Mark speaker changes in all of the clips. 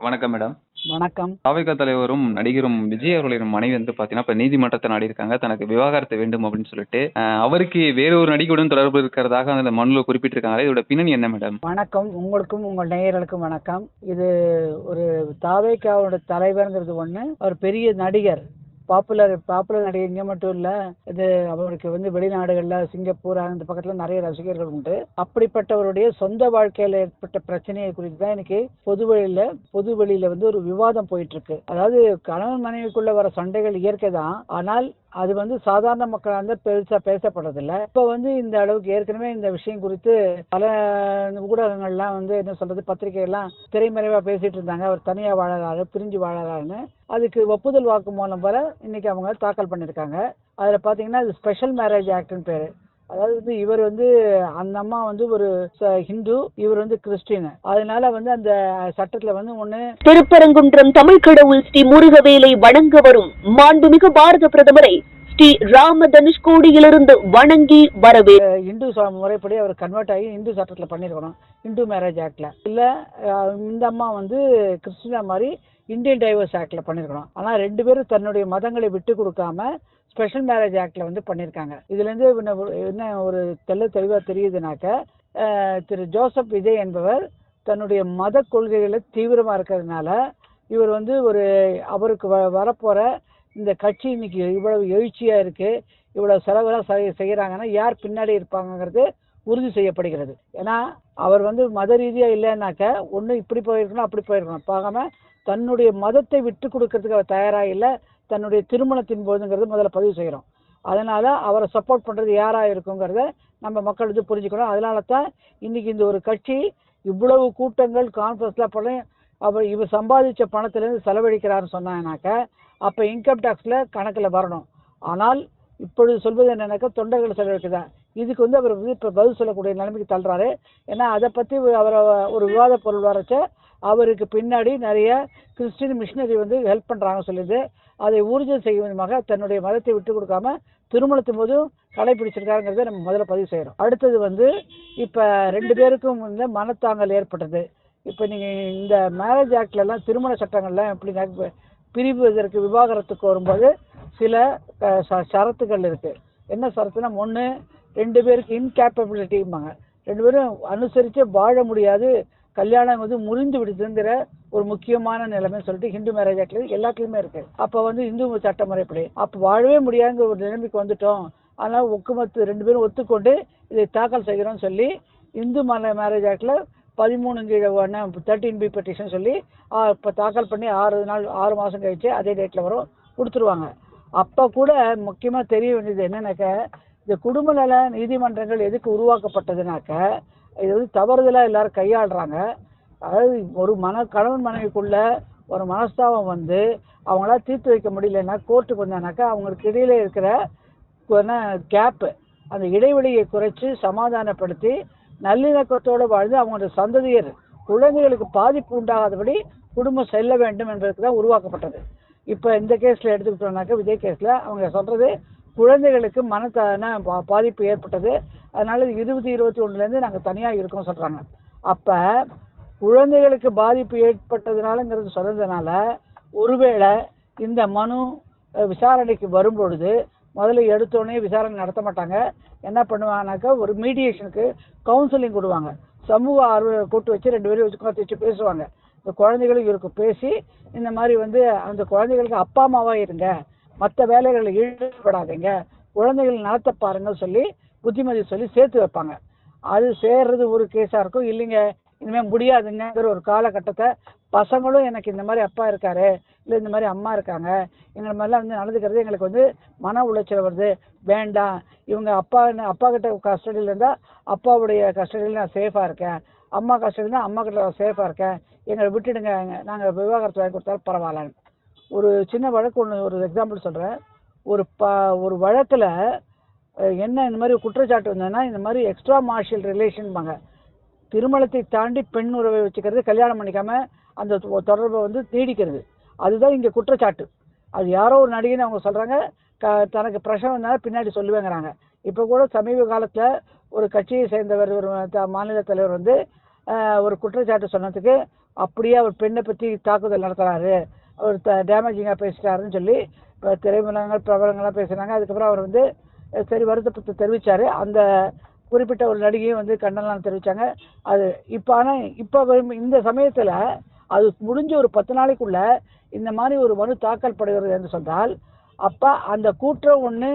Speaker 1: வணக்கம் மேடம்.
Speaker 2: வணக்கம்.
Speaker 1: தாவேகா தலைவரும் நடிகரும் விஜய் அவர்களின் மனைவி வந்து பாத்தீங்கன்னா இப்ப நீதிமன்றத்தை நாடி இருக்காங்க, தனக்கு விவாகரத்து வேண்டும் அப்படின்னு சொல்லிட்டு. அவருக்கு வேற ஒரு நடிகையுடன் தொடர்பு இருக்கிறதாக அந்த மனுல குறிப்பிட்டிருக்காங்க. இதோட பின்னணி என்ன மேடம்?
Speaker 2: வணக்கம், உங்களுக்கும் உங்கள் நேயர்களுக்கும் வணக்கம். இது ஒரு தாவேகாவோட தலைவர்ங்கிறது ஒண்ணு, அவர் பெரிய நடிகர், பாப்புலர் நடிகர். இங்க மட்டும் இல்ல, இது அவருக்கு வந்து வெளிநாடுகள்ல சிங்கப்பூர் அந்த பக்கத்துல நிறைய ரசிகர்கள் உண்டு. அப்படிப்பட்டவருடைய சொந்த வாழ்க்கையில ஏற்பட்ட பிரச்சனையை குறித்து தான் இன்னைக்கு பொது வெளியில வந்து ஒரு விவாதம் போயிட்டு இருக்கு. அதாவது கணவன் மனைவிக்குள்ள வர சண்டைகள் இயற்கை தான், ஆனால் அது வந்து சாதாரண மக்களாக இருந்தால் பெருசா பேசப்படுறதில்ல. இப்போ வந்து இந்த அளவுக்கு ஏற்கனவே இந்த விஷயம் குறித்து பல ஊடகங்கள்லாம் வந்து என்ன சொல்றது, பத்திரிகைகள்லாம் திரைமறைவா பேசிட்டு இருந்தாங்க. அவர் தனியா வாழறாரு, பிரிஞ்சு வாழறாருன்னு. அதுக்கு ஒப்புதல் வாக்குமூலம் வர இன்னைக்கு அவங்க தாக்கல் பண்ணியிருக்காங்க. அதுல பாத்தீங்கன்னா இது ஸ்பெஷல் மேரேஜ் ஆக்ட்னு பேரு. அதாவது இவர் வந்து அந்த அம்மா வந்து ஒரு ஹிந்து, இவர் வந்து கிறிஸ்டின். அதனால வந்து அந்த சட்டத்துல வந்து ஒண்ணு,
Speaker 3: திருப்பரங்குன்றம் தமிழ் கடவுள் ஸ்ரீ முருகவேலை வணங்க வரும் மாண்புமிகு பாரத பிரதமரை ஸ்ரீ ராம தனுஷ்கோடியிலிருந்து வணங்கி வரவே
Speaker 2: இந்து முறைப்படி அவர் கன்வெர்ட் ஆகி இந்து சட்டத்துல பண்ணிருக்கணும், இந்து மேரேஜ் ஆக்ட்ல. இல்ல இந்த அம்மா வந்து கிறிஸ்டினா மாதிரி இந்தியன் டைவர்ஸ் ஆக்ட்ல பண்ணிருக்கணும். ஆனா ரெண்டு பேரும் தன்னுடைய மதங்களை விட்டு கொடுக்காம ஸ்பெஷல் மேரேஜ் ஆக்ட்ல வந்து பண்ணிருக்காங்க. இதுல இருந்து என்ன ஒரு தெளிவா தெரியுதுனாக்க, திரு ஜோசப் விஜய் என்பவர் தன்னுடைய மத கொள்கைகளை தீவிரமா இருக்கிறதுனால இவர் வந்து அவருக்கு வரப்போற இந்த கட்சி இன்னைக்கு இவ்வளவு எழுச்சியா இருக்கு, இவ்வளவு செலவெல்லாம் செய்யறாங்கன்னா யார் பின்னாடி இருப்பாங்கிறது உறுதி செய்யப்படுகிறது. ஏன்னா அவர் வந்து மத ரீதியா இல்லைன்னாக்க ஒண்ணு இப்படி போயிருக்கணும் அப்படி போயிருக்கணும் பார்க்காம தன்னுடைய மதத்தை விட்டு கொடுக்கறதுக்கு அவர் தயாரா இல்லை. தன்னுடைய திருமணத்தின் போதுங்கிறது முதல்ல பதிவு செய்யறோம். அதனால அவரை சப்போர்ட் பண்றது யாரா இருக்குங்கிறத நம்ம மக்கள் வந்து புரிஞ்சுக்கணும். அதனால தான் இன்னைக்கு இந்த ஒரு கட்சி இவ்வளவு கூட்டங்கள் கான்ஃபரன்ஸ்லாம் பண்ணி இவர் சம்பாதிச்ச பணத்திலிருந்து செலவழிக்கிறாருன்னு சொன்னாங்கனாக்க அப்ப இன்கம் டாக்ஸ்ல கணக்குல வரணும். ஆனால் இப்பொழுது சொல்வது என்னன்னாக்கா தொண்டர்கள் செலவழிக்குதான். இதுக்கு வந்து அவர் வந்து இப்ப பதில் சொல்லக்கூடிய நிலைமைக்கு தள்ளுறாரு. ஏன்னா அதை பத்தி அவரை ஒரு விவாத பொருள் வரச்ச அவருக்கு பின்னாடி நிறைய கிறிஸ்டின் மிஷினரி வந்து ஹெல்ப் பண்றாங்கன்னு சொல்லிட்டு அதை ஊர்ஜிதம் செய்யும் விதமாக தன்னுடைய மதத்தை விட்டு கொடுக்காம திருமணத்தின் போதும் கடைபிடிச்சிருக்காருங்கிறத நம்ம முதல்ல பதிவு செய்யறோம். அடுத்தது வந்து இப்ப ரெண்டு பேருக்கும் வந்து மனத்தாங்கல் ஏற்பட்டது. இப்ப நீங்க இந்த மேரேஜ் ஆக்ட்ல எல்லாம் திருமண சட்டங்கள்லாம் எப்படி பிரிவதற்கு விவாகரத்துக்கு வரும்போது சில ஷரத்துகள் இருக்கு. என்ன ஷரத்துனா, ஒண்ணு ரெண்டு பேருக்கு இன்கேப்பபிலிட்டிம்பாங்க, ரெண்டு பேரும் அனுசரிச்சு வாழ முடியாது, கல்யாணம் வந்து முறிந்து விடுதுங்கிற ஒரு முக்கியமான நிலைமை சொல்லிட்டு ஹிந்து மேரேஜ் ஆக்ட்ல எல்லாத்துலயுமே இருக்கு. அப்ப வந்து இந்து சட்ட முறைப்படி அப்ப வாழவே முடியாதுங்கிற ஒரு நிலைமைக்கு வந்துட்டோம். அதனால ஒக்குமத்து ரெண்டு பேரும் ஒத்துக்கொண்டு இதை தாக்கல் செய்கிறோம்னு சொல்லி இந்து மேரேஜ் ஆக்ட்ல 13B பெட்டிஷன் சொல்லி இப்போ தாக்கல் பண்ணி 6 மாசம் கழிச்சு அதே டேட்ல வரும் கொடுத்துருவாங்க. அப்ப கூட முக்கியமா தெரிய வேண்டியது என்னன்னாக்க, இந்த குடும்ப நல நீதிமன்றங்கள் எதுக்கு உருவாக்கப்பட்டதுனாக்க, இது வந்து தவறுதலா எல்லாரும் கையாளுறாங்க. அதாவது ஒரு கணவன் மனைவிக்குள்ள ஒரு மனஸ்தாபம் வந்து அவங்களால தீர்த்து வைக்க முடியலன்னா கோர்ட்டுக்கு வந்தானாக்கா அவங்களுக்கு இடையில இருக்கிற கேப், அந்த இடைவெளியை குறைச்சு சமாதானப்படுத்தி நல்லிணக்கத்தோடு வாழ்ந்து அவங்களோட சந்ததியர் குழந்தைகளுக்கு பாதிப்பு உண்டாகாதபடி குடும்பம் செல்ல வேண்டும் என்பதற்கு தான் உருவாக்கப்பட்டது. இப்ப இந்த கேஸ்ல எடுத்துக்கிட்டோம்னாக்க, விஜய் கேஸ்ல அவங்க சொல்றது குழந்தைகளுக்கு பாதிப்பு ஏற்பட்டது, அதனால 2021 இருந்து நாங்க தனியா இருக்கோம் சொல்றாங்க. அப்ப குழந்தைகளுக்கு பாதிப்பு ஏற்பட்டதுனாலங்கிறது சொல்றதுனால ஒருவேளை இந்த மனு விசாரணைக்கு வரும்பொழுது முதல்ல எடுத்தோடனே விசாரணை நடத்த மாட்டாங்க. என்ன பண்ணுவாங்கனாக்கா, ஒரு மீடியேஷனுக்கு கவுன்சிலிங் கொடுவாங்க. சமூக ஆர்வலர் கூட்டு வச்சு ரெண்டு பேரும் வச்சு பேசுவாங்க. இந்த குழந்தைகளும் இருக்கும் பேசி இந்த மாதிரி வந்து அந்த குழந்தைகளுக்கு அப்பா அம்மாவா இருங்க, மற்ற வேலைகளில் ஈடுபடாதீங்க, குழந்தைகள் நடத்த பாருங்க சொல்லி புத்திமதி சொல்லி சேர்த்து வைப்பாங்க. அது சேர்றது ஒரு கேஸா இருக்கும். இல்லைங்க இனிமே முடியாதுங்கிற ஒரு காலகட்டத்தை பசங்களும் எனக்கு இந்த மாதிரி அப்பா இருக்காரு, இல்லை இந்த மாதிரி அம்மா இருக்காங்க, எங்களை மாதிரிலாம் வந்து நடந்துக்கிறது எங்களுக்கு வந்து மன உளைச்சல் வருது, வேண்டாம், இவங்க அப்பா கிட்ட கஸ்டடியில் இருந்தால் அப்பாவுடைய கஸ்டடியில் நான் சேஃபாக இருக்கேன், அம்மா கஸ்டடியில் தான் அம்மா கிட்ட நான் சேஃபாக இருக்கேன், எங்களை விட்டுடுங்க, நாங்கள் விவாகரத்து வாங்கி கொடுத்தாலும் பரவாயில்லன்னு. ஒரு சின்ன வழக்கு ஒரு எக்ஸாம்பிள் சொல்கிறேன். ஒரு வழக்கில் என்ன இந்த மாதிரி குற்றச்சாட்டு வந்ததுன்னா, இந்த மாதிரி எக்ஸ்ட்ரா மார்ஷியல் ரிலேஷன்பாங்க, திருமணத்தை தாண்டி பெண் உறவை வச்சுக்கிறது, கல்யாணம் பண்ணிக்காம அந்த தொடர்பை வந்து நீடிக்கிறது, அதுதான் இங்க குற்றச்சாட்டு. அது யாரோ ஒரு நடிகைன்னு அவங்க சொல்றாங்க, தனக்கு பிரசவம் இருந்தாலும் பின்னாடி சொல்லுவேங்கிறாங்க. இப்ப கூட சமீப காலத்துல ஒரு கட்சியை சேர்ந்தவர், ஒரு மாநில தலைவர் வந்து ஒரு குற்றச்சாட்டு சொன்னதுக்கு அப்படியே அவர் பெண்ணை பற்றி தாக்குதல் நடத்துறாரு, அவர் டேமேஜிங்காக பேசிட்டாருன்னு சொல்லி இப்போ திரைப்படங்கள் பிரபலங்கள்லாம் பேசுகிறாங்க. அதுக்கப்புறம் அவர் வந்து சரி வருத்தத்தை தெரிவித்தார். அந்த குறிப்பிட்ட ஒரு நடிகையும் வந்து கண்டனம் தெரிவித்தாங்க. அது இப்போ ஆனால் இப்போ இந்த சமயத்தில் அது முடிஞ்ச ஒரு 10 நாளைக்குள்ள இந்த மாதிரி ஒரு மனு தாக்கல் படுகிறது என்று சொன்னால் அப்போ அந்த கூற்றம் ஒன்று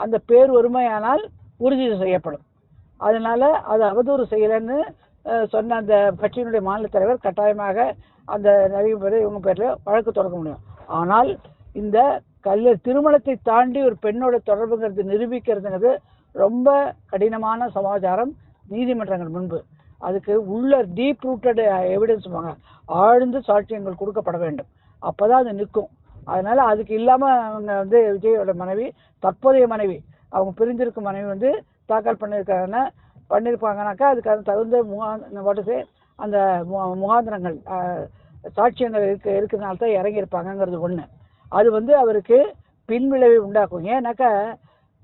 Speaker 2: அந்த பேர் ஒருமையானால் உறுதி செய்யப்படும். அதனால அது அவதூறு செய்யலைன்னு சொன்ன அந்த கட்சியினுடைய மாநில தலைவர் கட்டாயமாக அந்த நடிகை பேர் இவங்க பேரில் வழக்கு தொடங்க முடியும். ஆனால் இந்த திருமணத்தை தாண்டி ஒரு பெண்ணோட தொடர்புங்கிறது நிரூபிக்கிறதுங்கிறது ரொம்ப கடினமான சமாச்சாரம் நீதிமன்றங்கள் முன்பு. அதுக்கு உள்ள டீப் ரூட்டட் எவிடன்ஸ் ஆழ்ந்து சாட்சியங்கள் கொடுக்கப்பட வேண்டும். அப்போதான் அது நிற்கும். அதனால அதுக்கு இல்லாமல் அவங்க வந்து விஜயோட மனைவி, தற்போதைய மனைவி, அவங்க பிரிஞ்சிருக்கும் மனைவி வந்து தாக்கல் பண்ணியிருப்பாங்கனாக்கா அதுக்கு தகுந்த அந்த முகாந்திரங்கள் சாட்சியங்கள் இருக்கிறதுனால தான் இறங்கியிருப்பாங்கங்கிறது ஒன்று. அது வந்து அவருக்கு பின்விளைவை உண்டாக்கும். ஏன்னாக்கா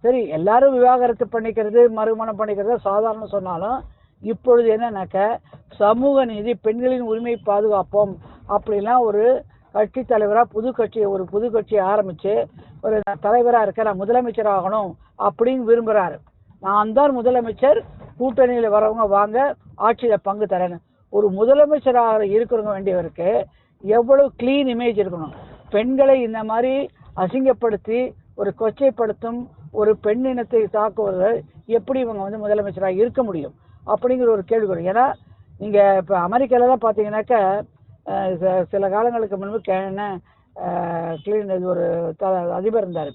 Speaker 2: சரி எல்லாரும் விவாகரத்து பண்ணிக்கிறது மறுமணம் பண்ணிக்கிறது சாதாரண சொன்னாலும் இப்பொழுது என்னன்னாக்கா சமூக நீதி, பெண்களின் உரிமை பாதுகாப்போம் அப்படிலாம் ஒரு கட்சி தலைவராக ஒரு புது கட்சியை ஆரம்பித்து ஒரு தலைவராக இருக்க நான் முதலமைச்சர் ஆகணும் அப்படின்னு விரும்புகிறாரு. நான் தான் முதலமைச்சர், கூட்டணியில் வரவங்க வாங்க ஆட்சியில் பங்கு தரேன்னு. ஒரு முதலமைச்சராக இருக்கிறவங்க வேண்டியவருக்கு எவ்வளவு க்ளீன் இமேஜ் இருக்கணும். பெண்களை இந்த மாதிரி அசிங்கப்படுத்தி ஒரு கொச்சைப்படுத்தும் ஒரு பெண் இனத்தை தாக்குவர்கள் எப்படி இவங்க வந்து முதலமைச்சராக இருக்க முடியும் அப்படிங்கிற ஒரு கேள்வி வரும். ஏன்னா நீங்கள் இப்போ அமெரிக்காலலாம் பார்த்தீங்கன்னாக்கா சில காலங்களுக்கு முன்பு கிளீன் ஒரு அதிபர் இருந்தார்.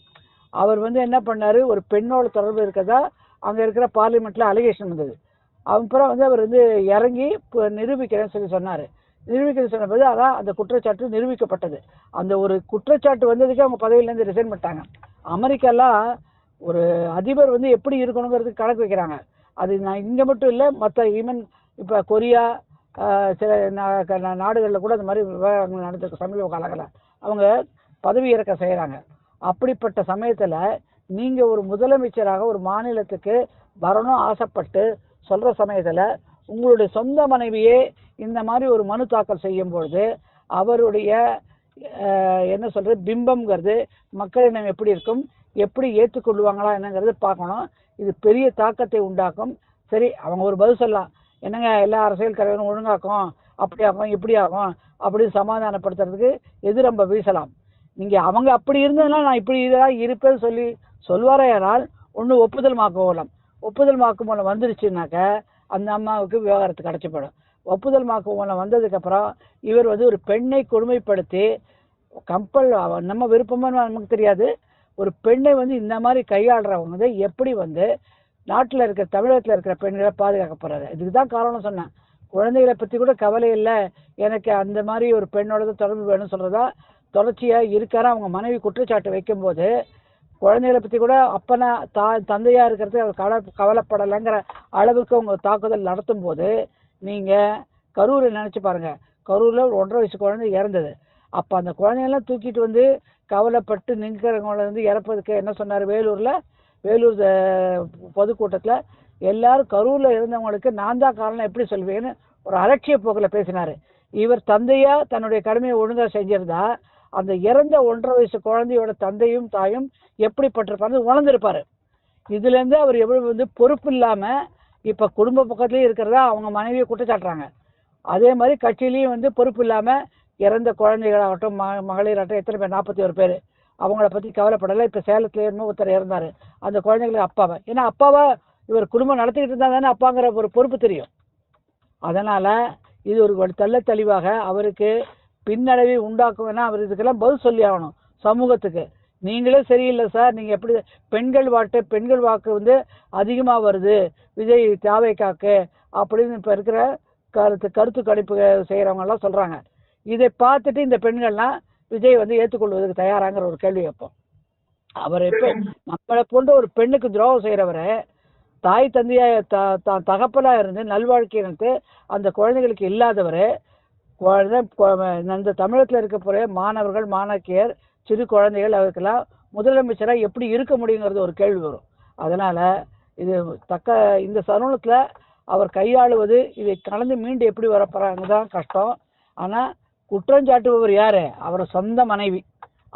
Speaker 2: அவர் வந்து என்ன பண்ணார், ஒரு பெண்ணோட தொடர்பு இருக்கிறதா அங்கே இருக்கிற பார்லிமெண்ட்டில் அலிகேஷன் வந்தது. அப்புறம் வந்து அவர் வந்து இறங்கி நிரூபிக்கிறேன்னு சொல்லி சொன்னார். நிரூபிக்கிறது சொன்ன போது அதான் அந்த குற்றச்சாட்டு நிரூபிக்கப்பட்டது. அந்த ஒரு குற்றச்சாட்டு வந்ததுக்கு அவங்க பதவியிலேருந்து ரிசைன் பண்ணிட்டாங்க. அமெரிக்காலாம் ஒரு அதிபர் வந்து எப்படி இருக்கணுங்கிறதுக்கு கணக்கு வைக்கிறாங்க. அது நான் இங்கே மட்டும் இல்லை, மற்ற ஈவன் இப்போ கொரியா சில நாடுகளில் கூட அந்த மாதிரி விவகாரங்கள் நடந்திருக்கு. சமீப காலங்களில் அவங்க பதவி இறக்க செய்கிறாங்க. அப்படிப்பட்ட சமயத்தில் நீங்கள் ஒரு முதலமைச்சராக ஒரு மாநிலத்துக்கு வரணும் ஆசைப்பட்டு சொல்கிற சமயத்தில் உங்களுடைய சொந்த மனைவியே இந்த மாதிரி ஒரு மனு தாக்கல் செய்யும்பொழுது அவருடைய என்ன சொல்கிறது பிம்பம்ங்கிறது மக்களிடம் எப்படி இருக்கும், எப்படி ஏற்றுக்கொள்வாங்களா என்னங்கிறது பார்க்கணும். இது பெரிய தாக்கத்தை உண்டாக்கும். சரி அவங்க ஒரு பதில் சொல்லலாம், என்னங்க எல்லா அரசியல் தலைவரும் ஒழுங்காக்கும், அப்படி ஆகும் இப்படி ஆகும் அப்படின்னு சமாதானப்படுத்துறதுக்கு எதிரம்ப வீசலாம். நீங்கள் அவங்க அப்படி இருந்ததுன்னா நான் இப்படி இதாக இருப்பேன்னு சொல்வாரையானால் ஒன்று ஒப்புதல் வாக்குமூலம். ஒப்புதல் வாக்குமூலம் வந்துருச்சுனாக்க அந்த அம்மாவுக்கு விவாகரத்து கிடச்சிப்படும். ஒப்புதல் வாக்குமூலம் வந்ததுக்கப்புறம் இவர் வந்து ஒரு பெண்ணை கொடுமைப்படுத்தி நம்ம விருப்பமாக நமக்கு தெரியாது, ஒரு பெண்ணை வந்து இந்த மாதிரி கையாளுறவங்க வந்து எப்படி வந்து நாட்டில் இருக்கிற தமிழகத்தில் இருக்கிற பெண்களை பாதுகாக்க போகிறாரு. இதுக்கு தான் காரணம் சொன்னேன். குழந்தைகளை பற்றி கூட கவலை இல்லை, எனக்கு அந்த மாதிரி ஒரு பெண்ணோட தொடர்பு வேணும்னு சொல்கிறதா தொடர்ச்சியாக இருக்காரு. அவங்க மனைவி குற்றச்சாட்டு வைக்கும்போது குழந்தைகளை பற்றி கூட அப்பனா தந்தையாக இருக்கிறது அவர் கவலைப்படலைங்கிற அளவுக்கு அவங்க தாக்குதல் நடத்தும் போது நீங்கள் கரூரை நினச்சி பாருங்கள். கரூரில் ஒரு 1.5 வயசு குழந்தை இறந்தது. அப்போ அந்த குழந்தையெல்லாம் தூக்கிட்டு வந்து கவலைப்பட்டு நிற்கிறவங்கள வந்து இறப்பதுக்கு என்ன சொன்னார், வேலூர் பொதுக்கூட்டத்தில் எல்லாரும் கரூரில் இருந்தவங்களுக்கு நான் தான் காரணம் எப்படி சொல்வேன்னு ஒரு அலட்சிய போக்கில் பேசினார். இவர் தந்தையாக தன்னுடைய கடமையை ஒழுங்காக செஞ்சிருந்தா அந்த இறந்த 1.5 வயசு குழந்தையோட தந்தையும் தாயும் எப்படிப்பட்டிருப்பாரு உணர்ந்திருப்பார். இதுலேருந்து அவர் எவ்வளவு வந்து பொறுப்பு இல்லாமல் இப்போ குடும்ப பக்கத்துலேயும் இருக்கிறதா அவங்க மனைவியை குற்றச்சாட்டுறாங்க. அதே மாதிரி கட்சியிலையும் வந்து பொறுப்பு இல்லாமல் இறந்த குழந்தைகளாகட்டும் மகளிராகட்டும் எத்தனை பேர் 41 பேர் அவங்கள பற்றி கவலைப்படலை. இப்போ சேலத்தில் இன்னும் ஒருத்தர் இறந்தார், அந்த குழந்தைங்களுக்கு அப்பாவை. ஏன்னா அப்பாவை இவர் குடும்பம் நடத்திக்கிட்டு இருந்தால் தானே அப்பாங்கிற ஒரு பொறுப்பு தெரியும். அதனால் இது ஒரு தெளிவாக அவருக்கு பின்னடைவை உண்டாக்குவேன்னா அவர் இதுக்கெல்லாம் பதில் சொல்லி ஆகணும் சமூகத்துக்கு. நீங்களே சரியில்லை சார், நீங்கள் எப்படி பெண்கள் வாக்கு வந்து அதிகமாக வருது விஜய் தாவேக்காக்கு அப்படின்னு இப்போ இருக்கிற கருத்து கணிப்பு செய்கிறவங்கெல்லாம் சொல்கிறாங்க. இதை பார்த்துட்டு இந்த பெண்கள்லாம் விஜய் வந்து ஏற்றுக்கொள்வதற்கு தயாராங்கிற ஒரு கேள்வி வைப்போம். அவர் இப்போ நம்மளை போன்ற ஒரு பெண்ணுக்கு துரோகம் செய்கிறவரை தாய் தந்தையாக தகப்பனாக இருந்து நல்வாழ்க்கை இருந்து அந்த குழந்தைகளுக்கு இல்லாதவர் இந்த தமிழகத்தில் இருக்க போகிற மாணவர்கள் மாணக்கியர் சிறு குழந்தைகள் அவருக்கெல்லாம் முதலமைச்சராக எப்படி இருக்க முடியுங்கிறது ஒரு கேள்வி வரும். அதனால் இது இந்த சமூகத்தில் அவர் கையாளுவது இதை கலந்து மீண்டு எப்படி வரப்போகிறாங்க தான் கஷ்டம். ஆனால் குற்றஞ்சாட்டுபவர் யார்? அவரை சொந்த மனைவி.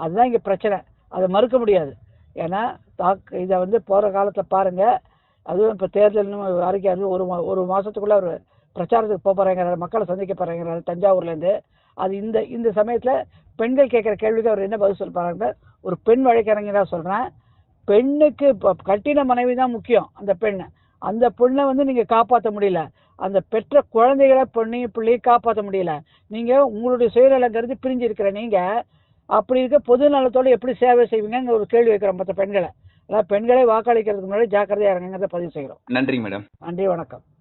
Speaker 2: அதுதான் இங்கே பிரச்சனை. அதை மறுக்க முடியாது. ஏன்னா இதை வந்து போகிற காலத்தில் பாருங்கள், அதுவும் இப்போ தேர்தல் அறிக்கை அது ஒரு மாதத்துக்குள்ளே அவர் பிரச்சாரத்துக்கு போக போகிறாங்கிறாரு, மக்களை சந்திக்க போகிறாங்கிறாரு தஞ்சாவூர்லேருந்து. அது இந்த சமயத்தில் பெண்கள் கேட்குற கேள்விக்கு அவர் என்ன பதில் சொல்லுறாங்க? ஒரு பெண் வழக்கறிஞராக சொல்கிறேன், பெண்ணுக்கு இப்போ கட்டின மனைவி தான் முக்கியம். அந்த பெண்ணை வந்து நீங்கள் காப்பாற்ற முடியல, அந்த பெற்ற குழந்தைகளை பிள்ளையை காப்பாற்ற முடியல. நீங்கள் உங்களுடைய சுயநலம் கருதி பிரிஞ்சு இருக்கிற நீங்கள் அப்படி இருக்க பொது நலத்தோடு எப்படி சேவை செய்வீங்கன்னு ஒரு கேள்வி வைக்கிறோம் மற்ற பெண்களை. அதாவது பெண்களை வாக்களிக்கிறதுக்கு முன்னாடி ஜாக்கிரதையாக இருங்கிறத பதிவு செய்கிறோம்.
Speaker 1: நன்றி மேடம்.
Speaker 2: நன்றி, வணக்கம்.